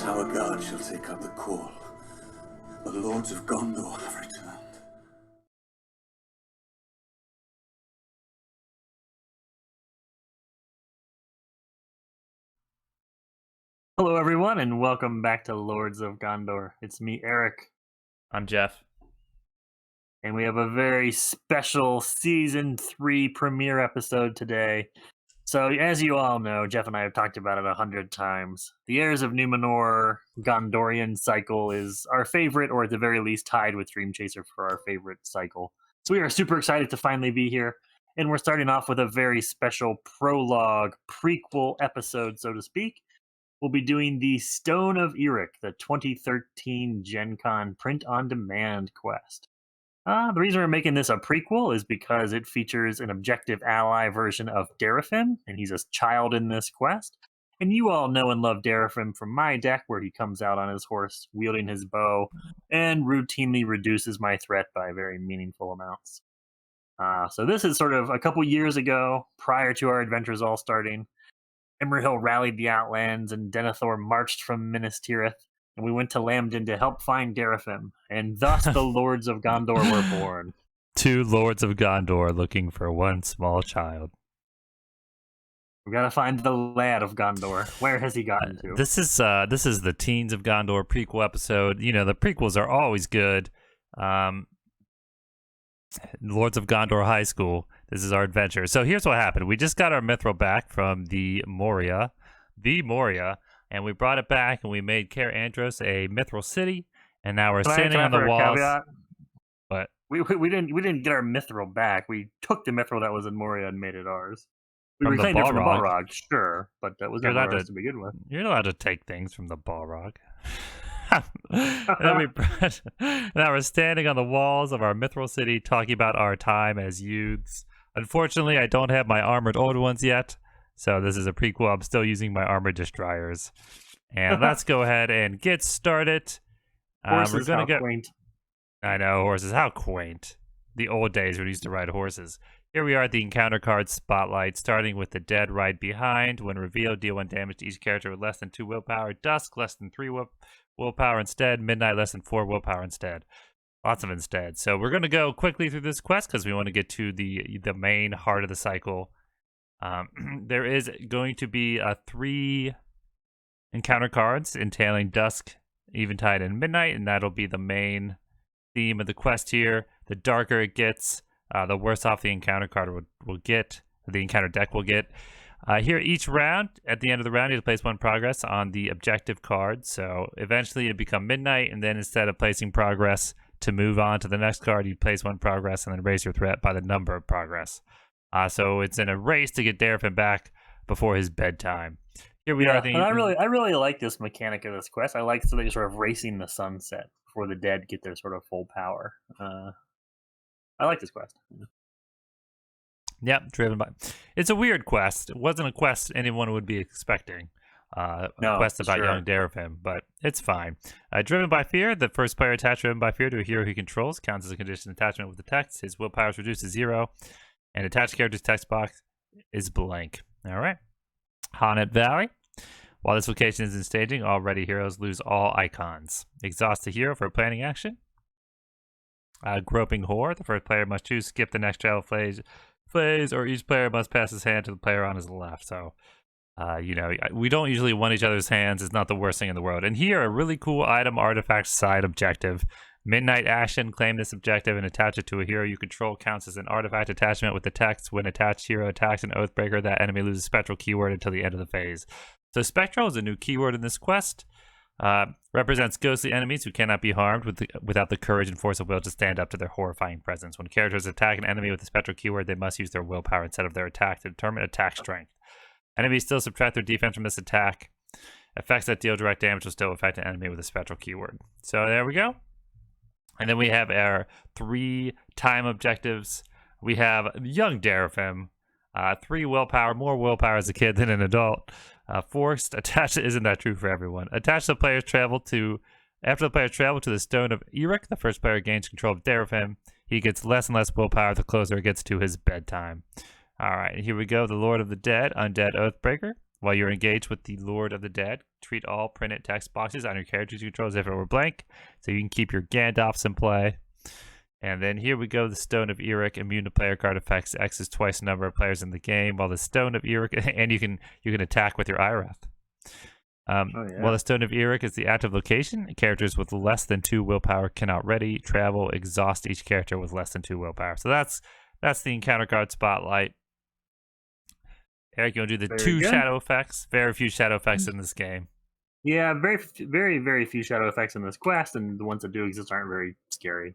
Tower Guard shall take up the call. The Lords of Gondor have returned. Hello everyone, and welcome back to Lords of Gondor. It's me, Erech. I'm Jeff. And we have a very special Season 3 premiere episode today. So, as you all know, Jeff and I have talked about it 100 times. The Heirs of Numenor Gondorian cycle is our favorite, or at the very least tied with Dream Chaser for our favorite cycle. So we are super excited to finally be here. And we're starting off with a very special prologue, prequel episode, so to speak. We'll be doing the Stone of Erech, the 2013 Gen Con print-on-demand quest. The reason we're making this a prequel is because it features an objective ally version of Darafim, and he's a child in this quest. And you all know and love Darafim from my deck, where he comes out on his horse, wielding his bow, and routinely reduces my threat by very meaningful amounts. So this is sort of a couple years ago, prior to our adventures all starting. Imrahil rallied the Outlands, and Denethor marched from Minas Tirith, and we went to Lambden to help find Darafim, and thus the Lords of Gondor were born. Two Lords of Gondor looking for one small child. We gotta find the lad of Gondor. Where has he gotten to? This is the Teens of Gondor prequel episode. You know, the prequels are always good. Lords of Gondor High School. This is our adventure. So here's what happened. We just got our mithril back from the Moria, and we brought it back, and we made Caer Andros a mithril city, and now we're standing on the walls. What? We didn't get our mithril back. We took the mithril that was in Moria and made it ours. We From the reclaimed it from the Balrog. Balrog, sure, but that was not ours to begin with. You're allowed to take things from the Balrog. Now we're standing on the walls of our mithril city talking about our time as youths. Unfortunately, I don't have my armored old ones yet, so this is a prequel. I'm still using my armored destroyers. And let's go ahead and get started. Horses, how quaint. I know, horses, how quaint. The old days when we used to ride horses. Here we are at the encounter card spotlight, starting with the dead right behind. When revealed, deal 1 damage to each character with less than 2 willpower. Dusk, less than 3 willpower instead. Midnight, less than 4 willpower instead. Lots of instead. So we're going to go quickly through this quest because we want to get to the main heart of the cycle. There is going to be 3 encounter cards entailing Dusk, Eventide, and Midnight, and that'll be the main theme of the quest here. The darker it gets, the worse off the encounter card will get, the encounter deck will get. Here, each round, at the end of the round, you place 1 progress on the objective card. So eventually it'll become Midnight, and then instead of placing progress to move on to the next card, you place 1 progress and then raise your threat by the number of progress. So it's in a race to get Darafim back before his bedtime. Here we are. And I really like this mechanic of this quest. I like that you're sort of racing the sunset before the dead get their sort of full power. I like this quest. Yep, driven by. It's a weird quest. It wasn't a quest anyone would be expecting. A quest about young Darafim, but it's fine. Driven by fear, the first player attached driven by fear to a hero he controls counts as a condition attachment with the text. His willpower is reduced to 0, and attached character's text box is blank. All right. Haunted Valley. While this location is in staging, already heroes lose all icons. Exhaust the hero for planning action. Groping Whore. The first player must choose skip the next travel phase, or each player must pass his hand to the player on his left. So, you know, we don't usually want each other's hands. It's not the worst thing in the world. And here, a really cool item artifact side objective. Midnight Action. Claim this objective and attach it to a hero you control. Counts as an artifact attachment with the text. When attached hero attacks an Oathbreaker, that enemy loses spectral keyword until the end of the phase. So spectral is a new keyword in this quest. Represents ghostly enemies who cannot be harmed without the courage and force of will to stand up to their horrifying presence. When characters attack an enemy with a spectral keyword, they must use their willpower instead of their attack to determine attack strength. Enemies still subtract their defense from this attack. Effects that deal direct damage will still affect an enemy with a spectral keyword. So there we go. And then we have our 3 time objectives. We have young Darafim, 3 willpower, more willpower as a kid than an adult. Forced, attached, isn't that true for everyone? Attach the player's travel to, after the player's travel to the Stone of Erech, the first player gains control of Darafim. He gets less and less willpower the closer it gets to his bedtime. All right, here we go. The Lord of the Dead, Undead Oathbreaker. While you're engaged with the Lord of the Dead, treat all printed text boxes on your character's control as if it were blank, so you can keep your Gandalfs in play. And then here we go, the Stone of Erech, immune to player card effects. X is twice the number of players in the game, while the Stone of Erech, and you can attack with your Ireth. While the Stone of Erech is the active location, characters with less than 2 willpower cannot ready, travel, exhaust each character with less than 2 willpower. So that's the encounter card spotlight. Eric, you want to do the two shadow effects? Very few shadow effects in this game. Yeah, very, very, very few shadow effects in this quest, and the ones that do exist aren't very scary.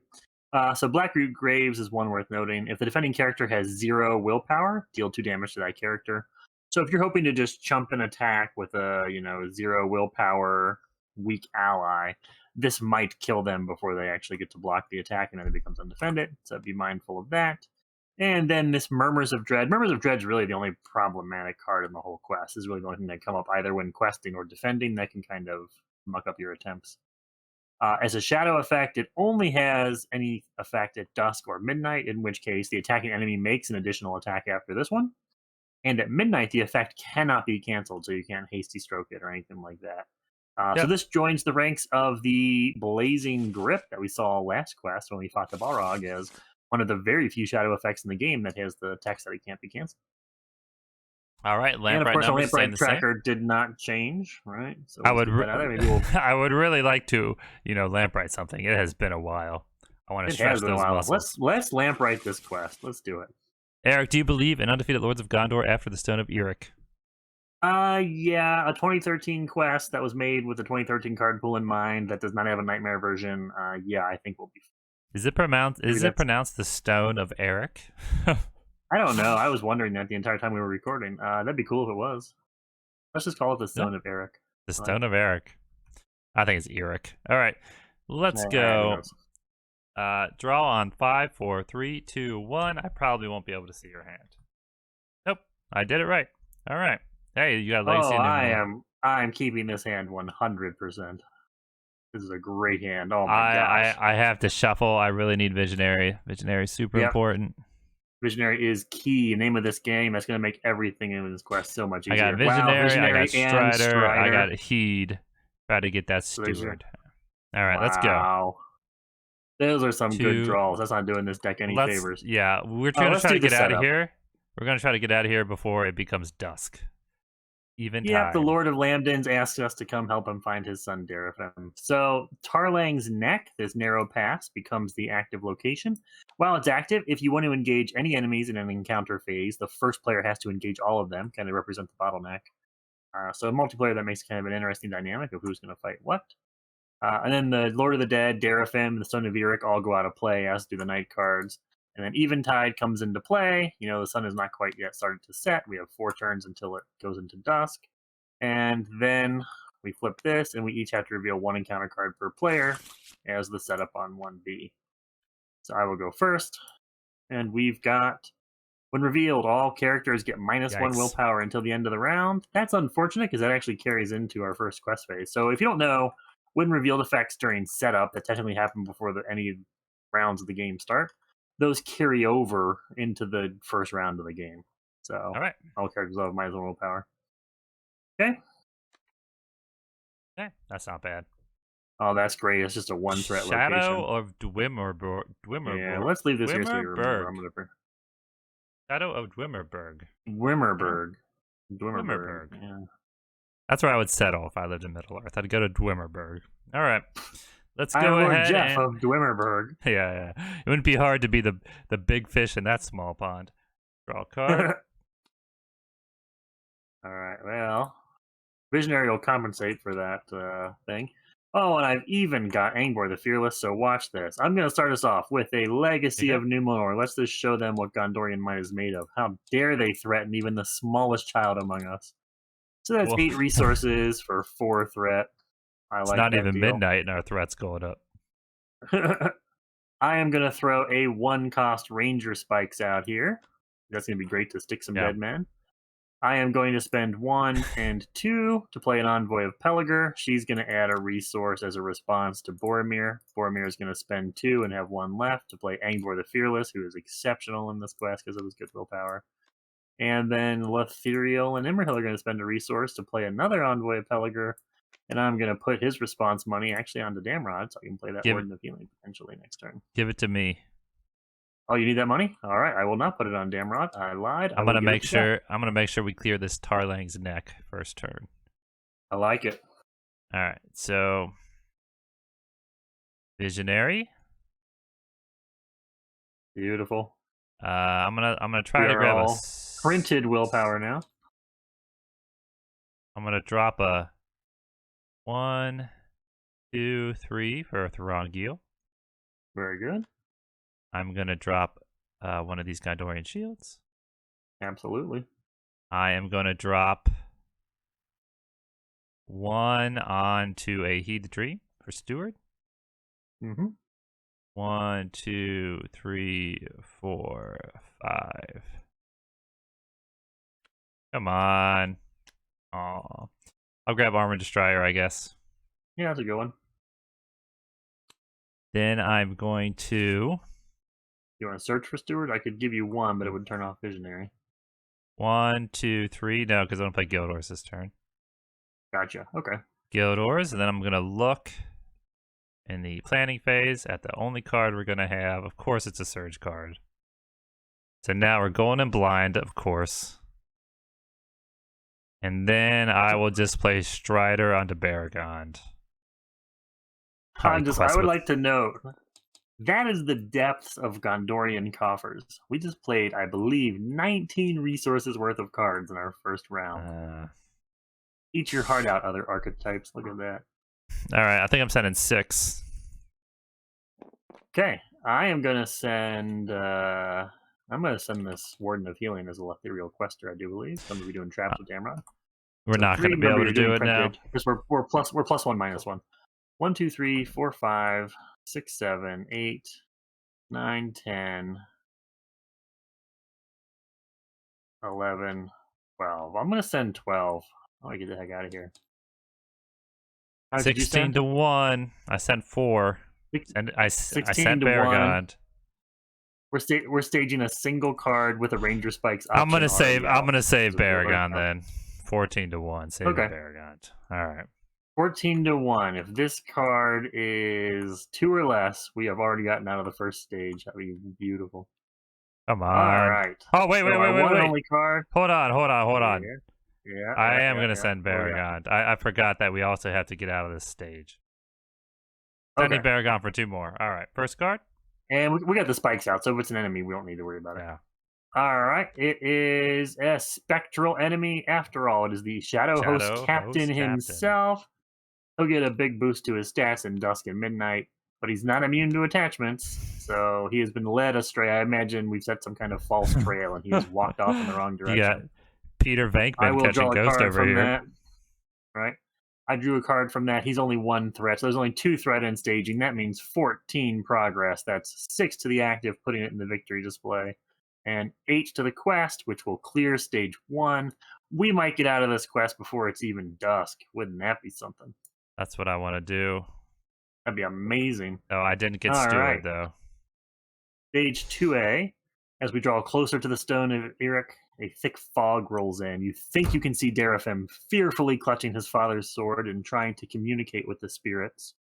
So Blackroot Graves is one worth noting. If the defending character has 0 willpower, deal 2 damage to that character. So if you're hoping to just chump an attack with a 0 willpower weak ally, this might kill them before they actually get to block the attack, and then it becomes undefended. So be mindful of that. And then this Murmurs of Dread. Murmurs of Dread is really the only problematic card in the whole quest. It's really the only thing that come up either when questing or defending that can kind of muck up your attempts. As a shadow effect, it only has any effect at dusk or midnight, in which case the attacking enemy makes an additional attack after this one. And at midnight, the effect cannot be canceled, so you can't hasty stroke it or anything like that. So this joins the ranks of the Blazing Grip that we saw last quest when we fought the Balrog as one of the very few shadow effects in the game that has the text that it can't be canceled. All right, and of course, the Lamprite tracker did not change, right? So I would I would really like to, Lamprite something. It has been a while. I want to stretch those muscles. Let's Lamprite this quest. Let's do it. Eric, do you believe in undefeated Lords of Gondor after the Stone of Erech? Yeah, a 2013 quest that was made with the 2013 card pool in mind that does not have a nightmare version. Yeah, I think we'll be. Is it pronounced the Stone of Erech? I don't know. I was wondering that the entire time we were recording. That'd be cool if it was. Let's just call it the Stone of Erech. The Stone of Erech. I think it's Erech. All right, let's go. Draw on 5, 4, 3, 2, 1. I probably won't be able to see your hand. Nope, I did it right. All right. Hey, you got legacy. I'm keeping this hand 100%. This is a great hand. Oh my gosh. I have to shuffle. I really need Visionary. Visionary is super important. Visionary is key. The name of this game that's going to make everything in this quest so much easier. I got Visionary, I got Strider, I got Heed. Try to get that Steward. All right, let's go. Those are some good draws. That's not doing this deck any favors. Yeah, we're trying to try to get out of here. We're going to try to get out of here before it becomes dusk. The Lord of Lambdins asked us to come help him find his son Darafim. So Tarlang's Neck, this narrow pass, becomes the active location. While it's active, if you want to engage any enemies in an encounter phase, the first player has to engage all of them, kind of represent the bottleneck. So multiplayer, that makes kind of an interesting dynamic of who's going to fight what. And then the Lord of the Dead, Darafim, the Stone of Erech all go out of play, as do the night cards. And then Eventide comes into play. The sun is not quite yet started to set. We have 4 turns until it goes into dusk. And then we flip this, and we each have to reveal 1 encounter card per player as the setup on 1B. So I will go first. And we've got, when revealed, all characters get -1 willpower until the end of the round. That's unfortunate, because that actually carries into our first quest phase. So if you don't know, when revealed effects during setup that technically happen before any rounds of the game start, those carry over into the first round of the game. So all right, all characters will have -1 willpower. Okay, that's not bad. Oh, that's great. It's just a 1-threat location. Shadow of Dwimmerberg. Yeah, let's leave this here so you remember. Shadow of Dwimmerberg. Dwimmerberg. Yeah. That's where I would settle if I lived in Middle Earth. I'd go to Dwimmerberg. All right. Let's go ahead. Jeff of Dwimmerberg. Yeah. It wouldn't be hard to be the big fish in that small pond. Draw a card. All right. Well, Visionary will compensate for that thing. Oh, and I've even got Angbor the Fearless, so watch this. I'm going to start us off with a Legacy of Numenor. Let's just show them what Gondorian might is made of. How dare they threaten even the smallest child among us. So that's 8 resources for 4 threat. It's not even midnight and our threat's going up. I am going to throw a 1-cost Ranger Spikes out here. That's going to be great to stick some dead men. I am going to spend 1 and 2 to play an Envoy of Pelagar. She's going to add a resource as a response to Boromir. Boromir is going to spend 2 and have 1 left to play Angbor the Fearless, who is exceptional in this quest because of his good willpower. And then Lothriel and Imrahil are going to spend a resource to play another Envoy of Peligre. And I'm going to put his response money actually onto Damrod, so I can play that Warden of Healing potentially next turn. Give it to me. Oh, you need that money? All right, I will not put it on Damrod. I lied. I'm gonna make sure we clear this Tarlang's neck first turn. I like it. All right, so Visionary. Beautiful. I'm gonna try to grab a printed willpower now. I'm gonna drop a 1, 2, 3 for Thrangiel. Very good. I'm gonna drop one of these Gondorian shields. Absolutely. I am gonna drop one onto a Heed the Tree for Steward. Mm-hmm. 1, 2, 3, 4, 5. Come on. Aw. I'll grab Armor Destroyer, I guess. Yeah, that's a good one. Then I'm going to... You want to search for Steward? I could give you one, but it would turn off Visionary. 1, 2, 3. No, because I want to play Guildors this turn. Gotcha. Okay. Guildors, and then I'm going to look in the planning phase at the only card we're going to have. Of course, it's a Surge card. So now we're going in blind, of course. And then I will just play Strider onto Barragond. I would like to note, that is the depths of Gondorian coffers. We just played, I believe, 19 resources worth of cards in our first round. Eat your heart out, other archetypes. Look at that. All right, I think I'm sending 6. Okay, I am going to send... I'm going to send this Warden of Healing as a Lothriel Quester, I do believe. Some of you doing traps with Damrod. We're not going to be able to do it now. Because we're plus 1, -1. 1, 2, 3, 4, 5, 6, 7, 8, 9, 10, 11, 12. I'm going to send 12. I want to get the heck out of here. 16 to 1. I sent 4. And I sent Barragond. We're staging a single card with a Ranger Spikes option. I'm gonna save Barragond then. 14 to 1. Save Barragond. All right. 14 to 1. If this card is 2 or less, we have already gotten out of the first stage. That would be beautiful. Come on. All right. Oh wait. Only card. Hold on. Yeah. I am gonna send Barragond. I forgot that we also have to get out of this stage. Sending Barragond for 2 more. All right. First card. And we got the spikes out, so if it's an enemy, we don't need to worry about it. Yeah. All right. It is a spectral enemy after all. It is the Shadow Host Captain himself. He'll get a big boost to his stats in Dusk and Midnight, but he's not immune to attachments, so he has been led astray. I imagine we've set some kind of false trail, and he has walked off in the wrong direction. You got Peter Venkman catching Ghost over here. That, right? I drew a card from that. He's only 1 threat, so there's only 2 threat in staging. That means 14 progress. That's 6 to the active, putting it in the victory display, and 8 to the quest, which will clear stage 1. We might get out of this quest before it's even dusk. Wouldn't that be something? That's what I want to do. That'd be amazing. Oh, I didn't get Steward, though. Stage 2A, as we draw closer to the Stone of Erech, a thick fog rolls in. You think you can see Darafim fearfully clutching his father's sword and trying to communicate with the spirits.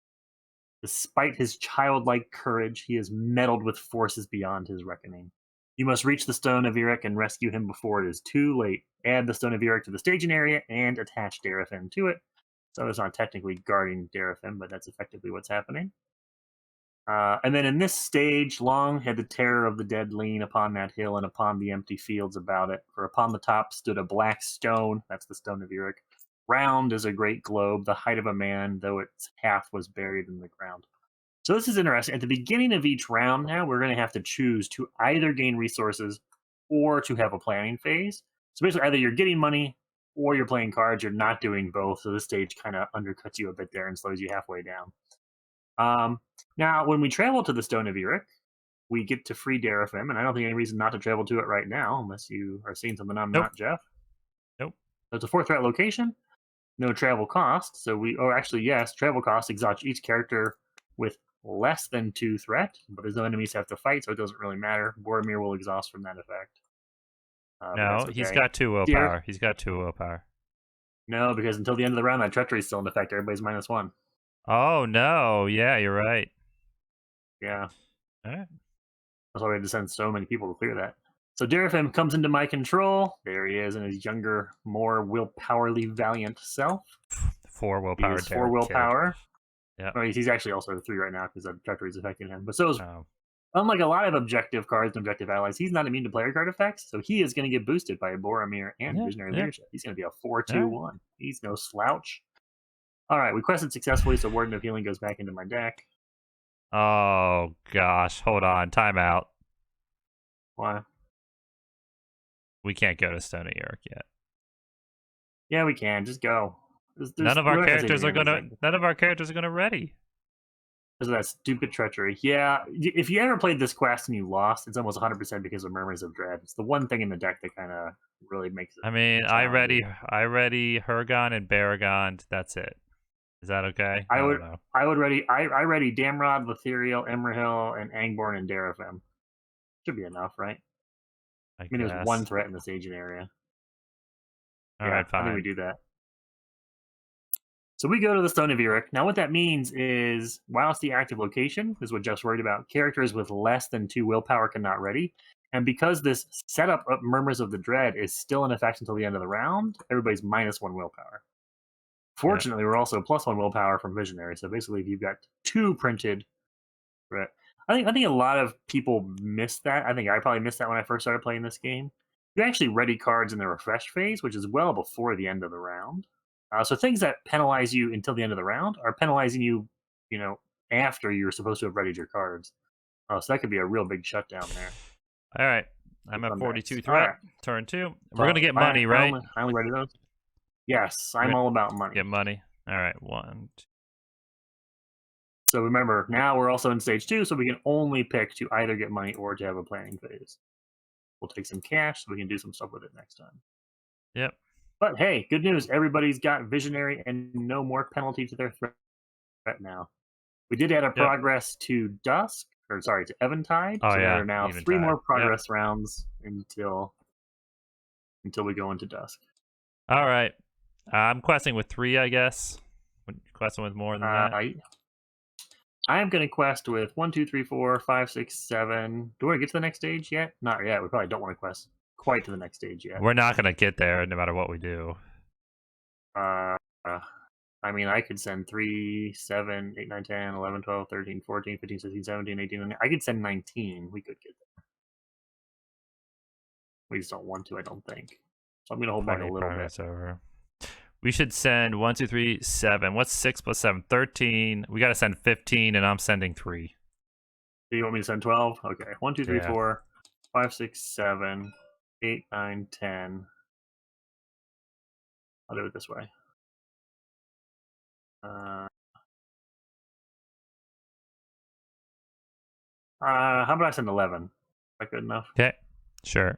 Despite his childlike courage, he is meddled with forces beyond his reckoning. You must reach the Stone of Erech and rescue him before it is too late. Add the Stone of Erech to the staging area and attach Darafim to it. So it's not technically guarding Darafim, but that's effectively what's happening. And then in this stage, long had the terror of the dead lean upon that hill and upon the empty fields about it. For upon the top stood a black stone, that's the Stone of Erech, round as a great globe, the height of a man, though its half was buried in the ground. So this is interesting. At the beginning of each round now, we're going to have to choose to either gain resources or to have a planning phase. So basically, either you're getting money or you're playing cards. You're not doing both, so this stage kind of undercuts you a bit there and slows you halfway down. Now, when we travel to the Stone of Erech, we get to free Darafim, and I don't think any reason not to travel to it right now, unless you are seeing something I'm not, Jeff. Nope. So it's a 4-threat location, no travel cost. So yes, travel cost exhausts each character with less than 2 threat, but there's no enemies have to fight, so it doesn't really matter. Boromir will exhaust from that effect. No, okay. he's got 2 willpower. He's got 2 willpower. No, because until the end of the round, that treachery is still in effect. Everybody's -1. Oh, no. Yeah, you're right. Yeah. All right. That's why we had to send so many people to clear that. So Derafim comes into my control. There he is in his younger, more willpowerly valiant self. 4 willpower. He is 4 willpower. Yeah. Oh, he's actually also 3 right now because the treachery is affecting him. But so is, unlike a lot of objective cards and objective allies, he's not immune to player card effects. So he is going to get boosted by Boromir and Visionary Leadership. He's going to be a 4-2-1. He's no slouch. All right, we quested successfully, so Warden of Healing goes back into my deck. Oh, gosh. Hold on. Timeout. Why? We can't go to Stone of Erech yet. Yeah, we can. Just go. None of our characters are gonna ready. Because of that stupid treachery. Yeah, if you ever played this quest and you lost, it's almost 100% because of Murmurs of Dread. It's the one thing in the deck that kind of really makes it. I mean, I ready Hergon and Baragon. That's it. Is that okay? I would ready Damrod, Letheriel, Emrahill, and Angborn and Derafim. Should be enough, right? I mean, there's 1 threat in the staging area. All right, fine. I think we do that. So we go to the Stone of Erech. Now what that means is, while it's the active location, is what Jeff's worried about, characters with less than 2 willpower cannot ready. And because this setup of Murmurs of the Dread is still in effect until the end of the round, everybody's -1 willpower. Fortunately, we're also +1 willpower from Visionary. So basically, if you've got 2 printed, right? I think a lot of people miss that. I think I probably missed that when I first started playing this game. You actually ready cards in the refresh phase, which is well before the end of the round. So things that penalize you until the end of the round are penalizing you, after you're supposed to have readied your cards. So that could be a real big shutdown there. All right. I'm at 42 threat. Right. Turn 2. We're going to get money, right? I only ready those. Yes, I'm all about money. Get money. All right. 1, 2. So remember, now we're also in stage 2, so we can only pick to either get money or to have a planning phase. We'll take some cash so we can do some stuff with it next time. Yep. But hey, good news. Everybody's got Visionary and no more penalty to their threat now. We did add a progress to Dusk, to Eventide. Oh, so yeah. there are now Eventide. 3 more progress rounds until we go into Dusk. All right. I'm questing with 3, I guess. Questing with more than that. I am going to quest with 1, 2, 3, 4, 5, 6, 7. Do we want to get to the next stage yet? Not yet. We probably don't want to quest quite to the next stage yet. We're not going to get there no matter what we do. I mean, I could send 3, 7, 8, 9, 10, 11, 12, 13, 14, 15, 16, 17, 18. I could send 19. We could get there. We just don't want to, I don't think. So I'm going to hold back a little bit. Over. We should send 1, 2, 3, 7. What's 6 plus 7? 13. We got to send 15, and I'm sending 3. Do you want me to send 12? Okay. 1, 2, 3, 4, 5, 6, 7, 8, 9, 10. I'll do it this way. How about I send 11? Is that good enough? Okay. Sure.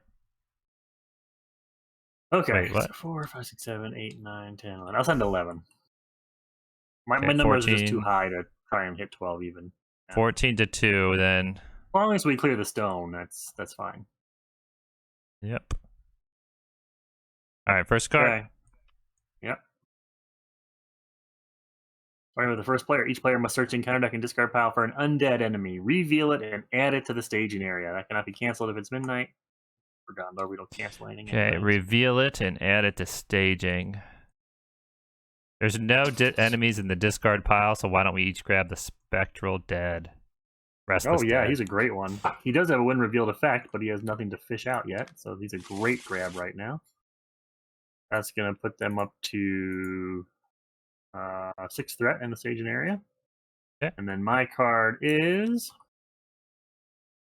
Okay. Wait, what? So 4, 5, 6, 7, 8, 9, 10, 11. I'll send 11. My numbers 14. Are just too high to try and hit 12 even. 14 to 2, then. As long as we clear the stone, that's fine. Yep. All right, first card. Okay. Yep. Starting with the first player, each player must search the encounter deck and discard pile for an undead enemy, reveal it, and add it to the staging area. That cannot be canceled if it's midnight. For Gondor, we don't cancel anything. Okay, reveal it and add it to staging. There's no enemies in the discard pile, so why don't we each grab the Spectral Dead? Oh yeah, he's a great one. He does have a when revealed effect, but he has nothing to fish out yet, so he's a great grab right now. That's going to put them up to 6 threat in the staging area. Okay. And then my card is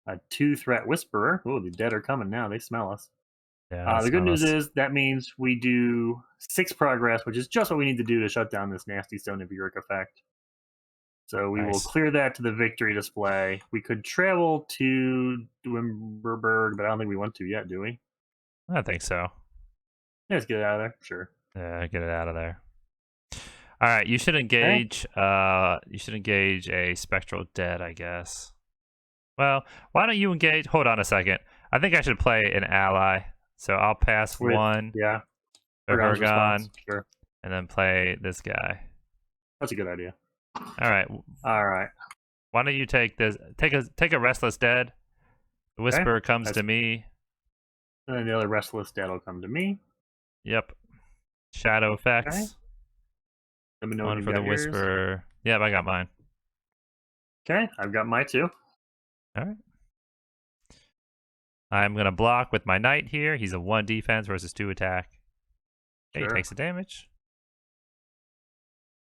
a 2 threat Whisperer. Oh, the dead are coming now. They smell us. Yeah, the good news is that means we do 6 progress, which is just what we need to do to shut down this nasty Stone of Erech effect. So we will clear that to the victory display. We could travel to Dwimberberg, but I don't think we want to yet, do we? I think so. Yeah, let's get it out of there. Sure. Yeah, get it out of there. All right, you should engage. You should engage a Spectral Dead, I guess. Well, why don't you engage? Hold on a second. I think I should play an ally So I'll pass one. Yeah. Erech, sure. And then play this guy. That's a good idea. All right. Why don't you take this? Take a Restless Dead. The Whisperer comes to me. And then the other Restless Dead will come to me. Yep. Shadow effects. Okay. Let me know one for the Whisperer. Yep, I got mine. Okay, I've got mine too. All right. I'm going to block with my Knight here. He's a 1 defense versus 2 attack. Okay, he takes the damage.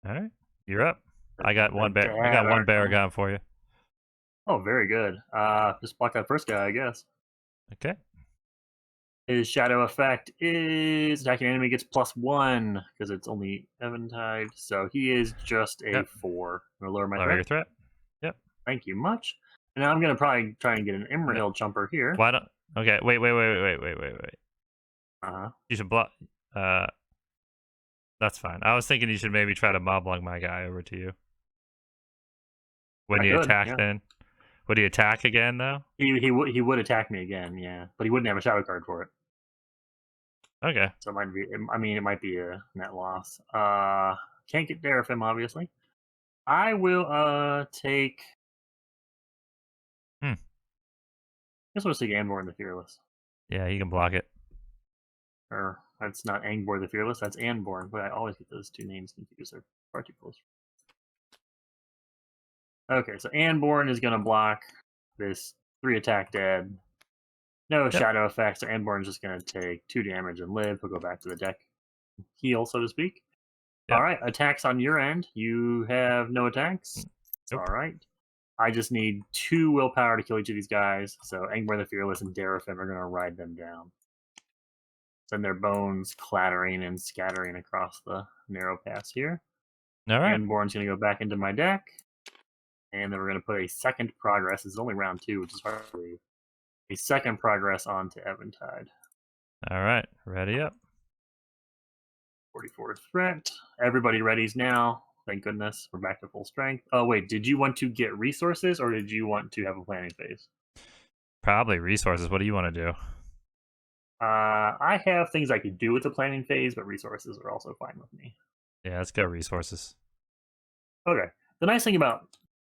All right, you're up. I got one Baragon for you. Oh, very good. Just block that first guy, I guess. Okay. His shadow effect is attacking enemy gets +1 because it's only Eventide. So he is just a 4. I'm gonna lower my your threat. Yep. Thank you much. And now I'm gonna probably try and get an Emerald Jumper here. Why don't? Okay. Wait. You should block. That's fine. I was thinking you should maybe try to mob-log my guy over to you. When you attack, then would he attack again though? He would attack me again, yeah, but he wouldn't have a shadow card for it. Okay. So it might be. I mean, it might be a net loss. Can't get there of him, obviously. I will take. I guess I'll just take Angbor the Fearless. Yeah, you can block it. Or that's not Angbor the Fearless. That's Anborn. But I always get those two names confused. They're far too close. Okay, so Anborn is going to block this 3 attack dead. No shadow effects, so Anborn is just going to take 2 damage and live. He'll go back to the deck. Heal, so to speak. Yep. Alright, attacks on your end. You have no attacks. Nope. Alright. I just need 2 willpower to kill each of these guys. So Angbor the Fearless and Darafim are going to ride them down. Send their bones clattering and scattering across the narrow pass here. Alright. Anborn's going to go back into my deck. And then we're going to put a second progress. This is only round 2, which is hard to believe. A second progress onto Eventide. All right, ready up. 44 threat. Everybody readies now. Thank goodness. We're back to full strength. Oh, wait. Did you want to get resources or did you want to have a planning phase? Probably resources. What do you want to do? I have things I could do with the planning phase, but resources are also fine with me. Yeah, let's go resources. Okay. The nice thing about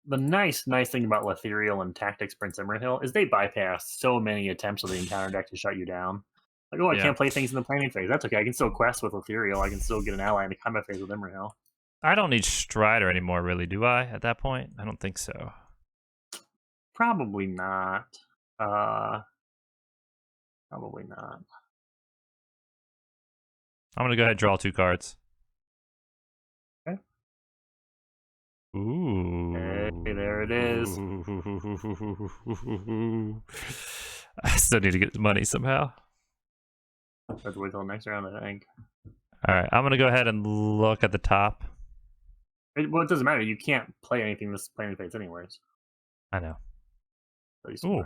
Letherial and Tactics Prince Imrahil is they bypass so many attempts of the encounter deck to shut you down. Like, I can't play things in the planning phase. That's okay. I can still quest with Letherial. I can still get an ally in the combat phase with Imrahil. I don't need Strider anymore, really, do I, at that point? I don't think so. Probably not. Probably not. I'm going to go ahead and draw 2 cards. Okay. Ooh. Hey, there it is. I still need to get the money somehow. I have to wait till the next round, I think. Alright, I'm going to go ahead and look at the top. Well, it doesn't matter. You can't play anything this planning phase anyways. I know. Ooh.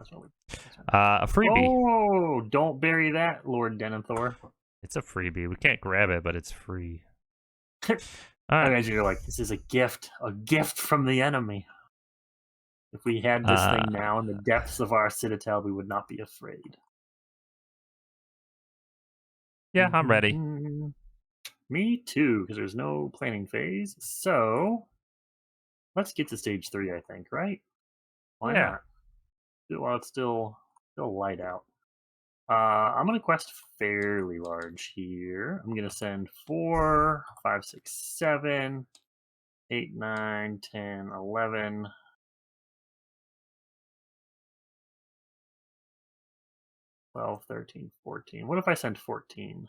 A freebie. Oh, don't bury that, Lord Denethor. It's a freebie. We can't grab it, but it's free. I imagine you're like, this is a gift from the enemy. If we had this thing now in the depths of our citadel, we would not be afraid. Yeah, I'm ready. Me too, because there's no planning phase. So let's get to stage 3, I think, right? Why not? While it's still light out. I'm going to quest fairly large here. I'm going to send 4, 5, 6, 7, 8, 9, 10, 11. 12, 13, 14. What if I send 14? Does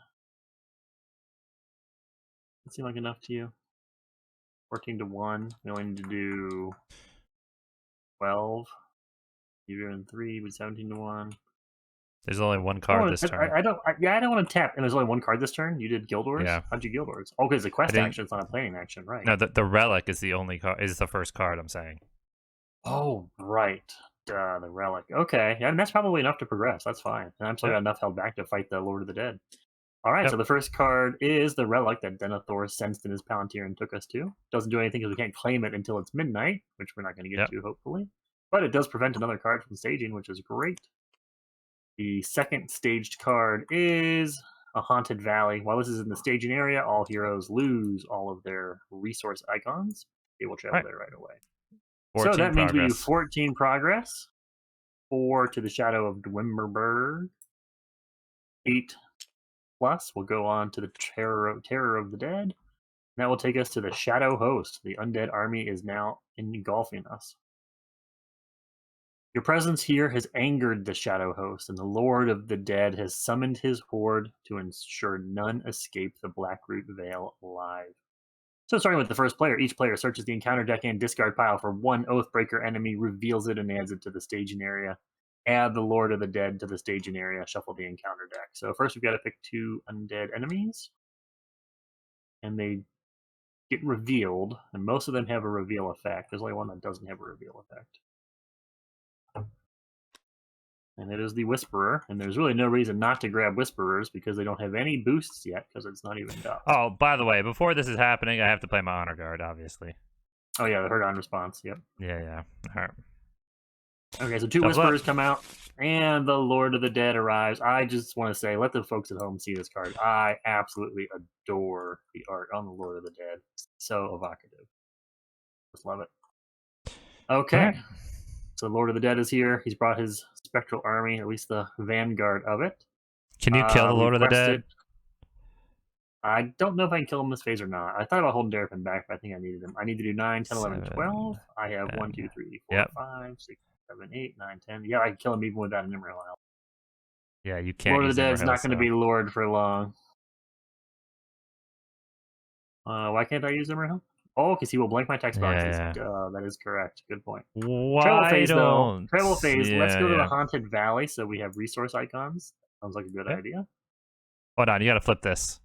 that seem like enough to you? 14 to 1. We only need to do 12. You're doing 3 with 17 to 1. There's only 1 card this turn. I don't want to tap. And there's only 1 card this turn? You did Guild Wars? Yeah. How'd you Guild Wars? Oh, because the quest action is not a planning action, right? No, the Relic is the only card. Is the first card, I'm saying. Oh, right. The Relic. Okay. Yeah, and that's probably enough to progress. That's fine. And I'm still got enough held back to fight the Lord of the Dead. All right, so the first card is the Relic that Denethor sensed in his Palantir and took us to. Doesn't do anything because we can't claim it until it's midnight, which we're not going to get to, hopefully. But it does prevent another card from staging, which is great. The second staged card is a Haunted Valley. While this is in the staging area, all heroes lose all of their resource icons. They will travel there right away. So that means we do 14 progress. 4 to the Shadow of Dwimberberg. 8 plus will go on to the Terror of the Dead. That will take us to the Shadow Host. The undead army is now engulfing us. Your presence here has angered the Shadow Host, and the Lord of the Dead has summoned his horde to ensure none escape the Blackroot Vale alive. So starting with the first player, each player searches the encounter deck and discard pile for one Oathbreaker enemy, reveals it, and adds it to the staging area. Add the Lord of the Dead to the staging area, shuffle the encounter deck. So first we've got to pick 2 undead enemies. And they get revealed, and most of them have a reveal effect. There's only one that doesn't have a reveal effect. And it is the Whisperer, and there's really no reason not to grab Whisperers because they don't have any boosts yet because it's not even done. Oh, by the way, before this is happening, I have to play my Honor Guard, obviously. Oh yeah, the Herd on response, yep. Yeah. All right. Okay, so 2 Whisperers come out, and the Lord of the Dead arrives. I just want to say, let the folks at home see this card. I absolutely adore the art on the Lord of the Dead. So evocative. Just love it. Okay. Right. So Lord of the Dead is here. He's brought his spectral army, at least the vanguard of it. Can you kill the Lord of the Dead? I don't know if I can kill him this phase or not. I thought about holding Daraphin back, but I think I needed him. I need to do 9, 10, 11, 12. I have 1, 2, 3, 4, 5, 6, 7, 8, 9, 10. Yeah, I can kill him even without an Emerald Isle. Yeah, you can't. Lord of the Dead is not going to be Lord for long. Why can't I use Emerald? Oh, because he will blank my text boxes. Yeah. That is correct. Good point. Why Travel phase, don't... Travel phase. Yeah, Let's go to the Haunted Valley so we have resource icons. Sounds like a good idea. Hold on, you got to flip this.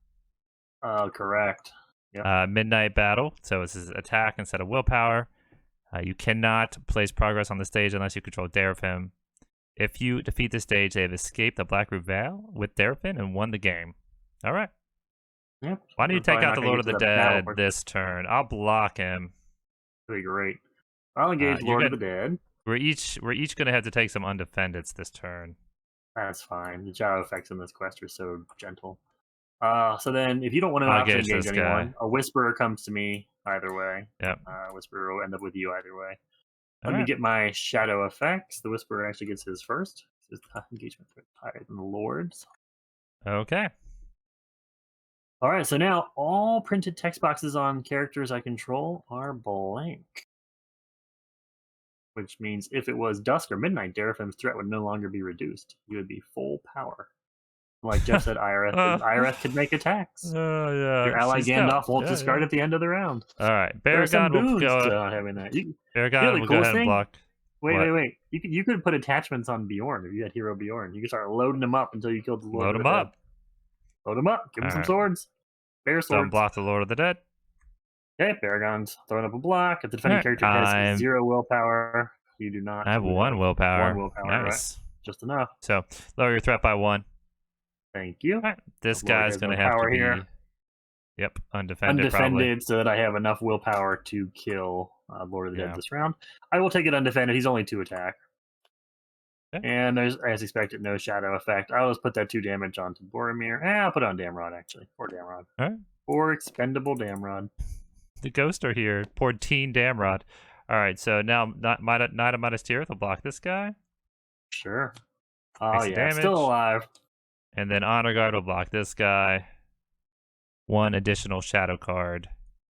Correct. Yep. Midnight Battle. So this is attack instead of willpower. You cannot place progress on the stage unless you control Daraphin. If you defeat the stage, they have escaped the Blackroot Vale with Daraphin and won the game. All right. Yep. Why don't you take out the Lord of the Dead this turn? I'll block him. That'd be great. I'll engage Lord of the Dead. We're each going to have to take some undefendeds this turn. That's fine. The shadow effects in this quest are so gentle. So then, if you don't want to engage anyone, a Whisperer comes to me either way. Yep. Whisperer will end up with you either way. Let me get my shadow effects. The Whisperer actually gets his first. His engagement is higher than the Lord's. Okay. All right, so now all printed text boxes on characters I control are blank. Which means if it was dusk or midnight, Daraphin's threat would no longer be reduced. You would be full power. Like Jeff said, Erech could make attacks. Yeah. Your ally Gandalf won't discard at the end of the round. All right, Baragon will go. Having that. Baragon will go ahead and block. Wait. You could put attachments on Bjorn if you had Hero Bjorn. You could start loading them up until you killed the Lord of the Dead. Load them up. Give him some swords. Bear swords. Don't block the Lord of the Dead. Okay, Baragon's throwing up a block. If the defending character has 0 willpower, you do not. I have 1 willpower. 1 willpower, nice. Right? Just enough. So lower your threat by 1. Thank you. Right. This guy's going to have to be here. Yep, undefended probably. So that I have enough willpower to kill Lord of the Dead this round. I will take it undefended. He's only 2 attack. Okay. And there's, as expected, no shadow effect. I'll just put that 2 damage onto Boromir. I'll put it on Damrod, actually. Poor Damrod. All right. Poor expendable Damrod. The ghost are here. Poor teen Damrod. All right, so now Knight of Midas Tirith will block this guy. Sure. Oh, yeah, still alive. And then Honor Guard will block this guy. 1 additional shadow card.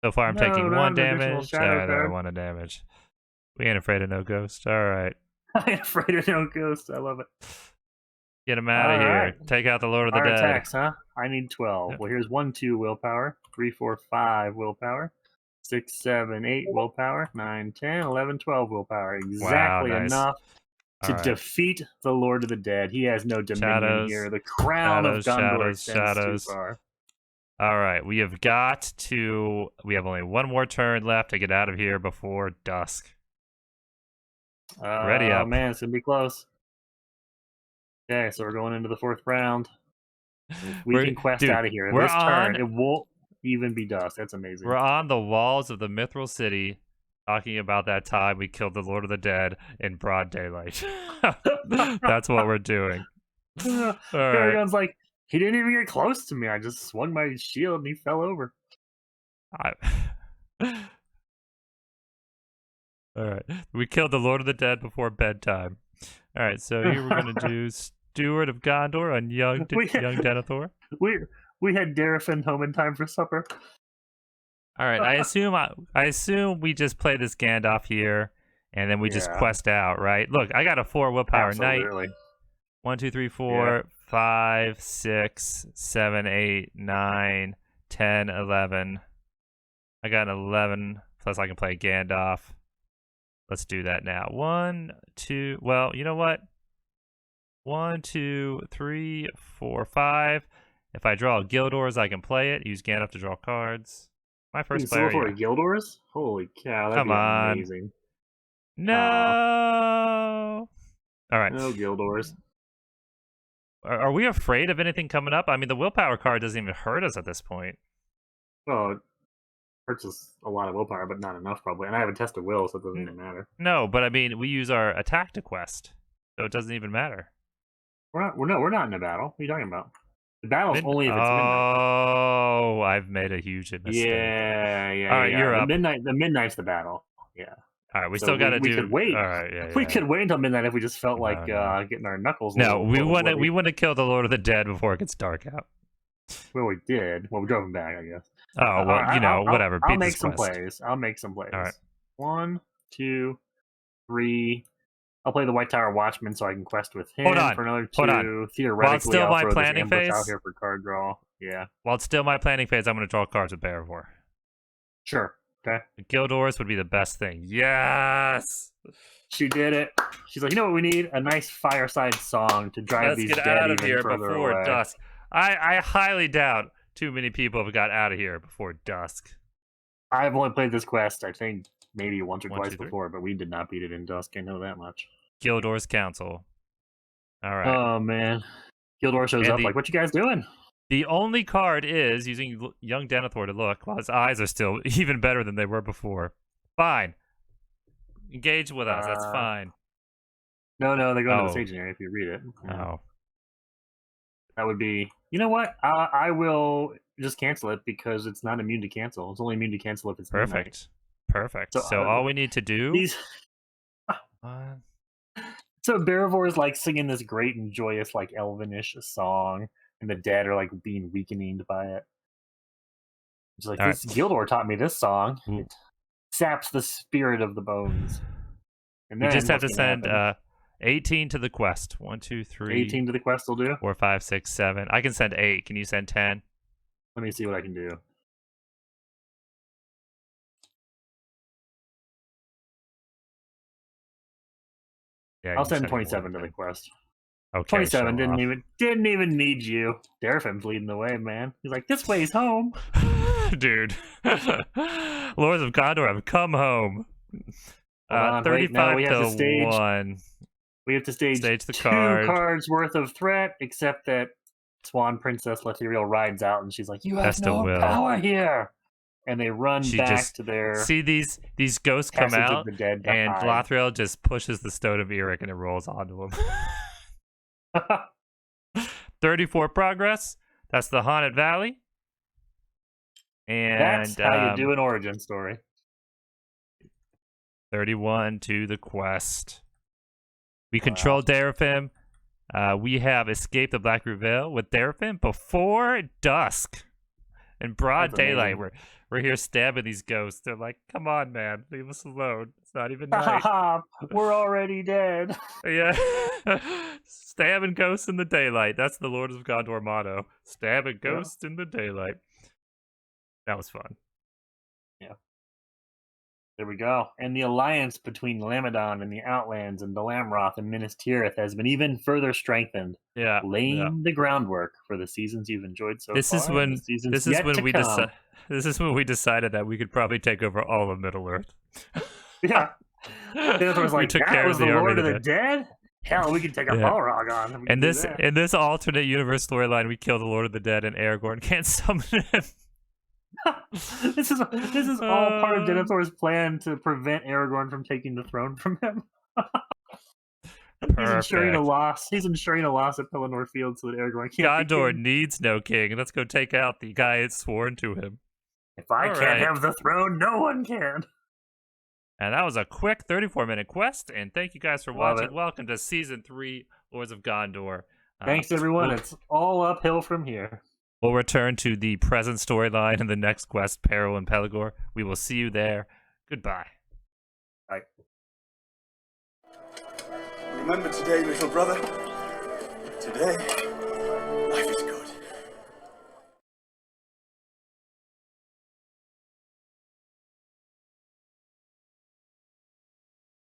So far, I'm taking 1 damage. There, 1 damage. We ain't afraid of no ghost. All right. I ain't afraid of no ghost. I love it. Get him out of here. Right. Take out the Lord of the Dead. Attacks, huh? I need 12. Yep. Well, here's 1, 2 willpower. 3, 4, 5 willpower. 6, 7, 8 willpower. 9, 10, 11, 12 willpower. Exactly enough to defeat the Lord of the Dead. He has no dominion here. The crown of Gondor extends too far. All right, we have only 1 more turn left to get out of here before dusk. Ready up. Oh man, it's gonna be close. Okay, so we're going into the 4th round. We can quest out of here. This turn, it won't even be dusk. That's amazing. We're on the walls of the Mithril City talking about that time we killed the Lord of the Dead in broad daylight. That's what we're doing. Aragorn's like, he didn't even get close to me. I just swung my shield and he fell over. All right. We killed the Lord of the Dead before bedtime. All right, so here we're going to do Steward of Gondor on young Denethor. We had Daraphin home in time for supper. All right, I assume we just play this Gandalf here, and then we just quest out, right? Look, I got a 4 willpower knight. 1, 2, 3, 4, 5, 6, 7, 8, 9, 10, 11. I got an 11, plus I can play Gandalf. Let's do that now. 1, 2, well, you know what? 1, 2, 3, 4, 5. If I draw Gildors, I can play it. Use Gandalf to draw cards. My first player. For Gildors? Holy cow, that'd be amazing. No. All right. No Gildors. Are we afraid of anything coming up? I mean, the willpower card doesn't even hurt us at this point. Well, it hurts us a lot of willpower, but not enough probably. And I have a test of will, so it doesn't even matter. No, but I mean, we use our attack to quest, so it doesn't even matter. We're not in a battle. What are you talking about? The battle's only if it's midnight. Oh, I've made a huge mistake. Yeah. All right, you're up. The midnight's the battle. Yeah. All right, we still got to do. We could wait. All right, We could wait until midnight if we just felt like getting our knuckles. No, we want to kill the Lord of the Dead before it gets dark out. Well, we did. Well, we drove him back, I guess. Oh well, whatever. I'll make some plays. I'll make some plays. All right. 1, 2, 3. I'll play the White Tower Watchman so I can quest with him for another 2. Theoretically, While I'll throw planning this ambush phase out here for card draw. Yeah. While it's still my planning phase, I'm going to draw cards with Bearivore. Sure. Okay. Gildors would be the best thing. Yes! She did it. She's like, you know what we need? A nice fireside song to drive these dead out of even here further before away. dusk. I highly doubt too many people have got out of here before dusk. I've only played this quest, I think, maybe once or twice before, but we did not beat it in dusk. I know that much. Gildor's Council. All right. Oh, man. Gildor shows up like, what you guys doing? The only card is using young Denethor to look while his eyes are still even better than they were before. Fine. Engage with us. That's fine. No, they go into the staging area if you read it. Oh. That would be... You know what? I will just cancel it because it's not immune to cancel. It's only immune to cancel if it's midnight. Perfect. So all we need to do... So Bearivore is like singing this great and joyous, like elvenish song, and the dead are like being weakened by it. It's like, this Gildor taught me this song. It saps the spirit of the bones. And then you just have to send 18 to the quest. 1, 2, 3. 18 to the quest will do? 4, 5, 6, 7. I can send 8. Can you send 10? Let me see what I can do. Yeah, I'll send 27 to the quest. Okay. 27 didn't even need you. Daraphin's leading the way, man. He's like, this way's home. Dude. Lords of Gondor have come home. 35 to 1. We have to stage the 2 card. cards worth of threat, except that Swan Princess Letheriel rides out and she's like, you have no power here. And they run back to their... See these ghosts come out, and Lothril just pushes the Stone of Erech and it rolls onto him. 34 progress. That's the Haunted Valley. And that's how you do an origin story. 31 to the quest. We control Daraphin. We have escaped the Blackroot Vale with Daraphin before dusk. In broad daylight, we're here stabbing these ghosts. They're like, come on, man. Leave us alone. It's not even night. We're already dead. Yeah. Stabbing ghosts in the daylight. That's the Lords of Gondor motto. Stabbing ghosts in the daylight. That was fun. Yeah. There we go. And the alliance between Lamadon and the Outlands and the Lamroth and Minas Tirith has been even further strengthened. Yeah. Laying the groundwork for the seasons you've enjoyed so far. This is when we decided that we could probably take over all of Middle-earth. Yeah. Denethor's like, that was the Lord of the Dead? Hell, we could take a Balrog on. And in this alternate universe storyline, we kill the Lord of the Dead and Aragorn can't summon him. This is all part of Denethor's plan to prevent Aragorn from taking the throne from him. He's ensuring a loss. He's ensuring a loss at Pelennor Field so that Aragorn can't be Gondor king. needs no king. Let's go take out the guy that's sworn to him. If I can't have the throne, no one can. And that was a quick 34-minute quest. And thank you guys for watching. Welcome to Season 3, Lords of Gondor. Thanks, everyone. It's all uphill from here. We'll return to the present storyline in the next quest, Peril and Pelagor. We will see you there. Goodbye. Bye. Remember today, little brother. Today.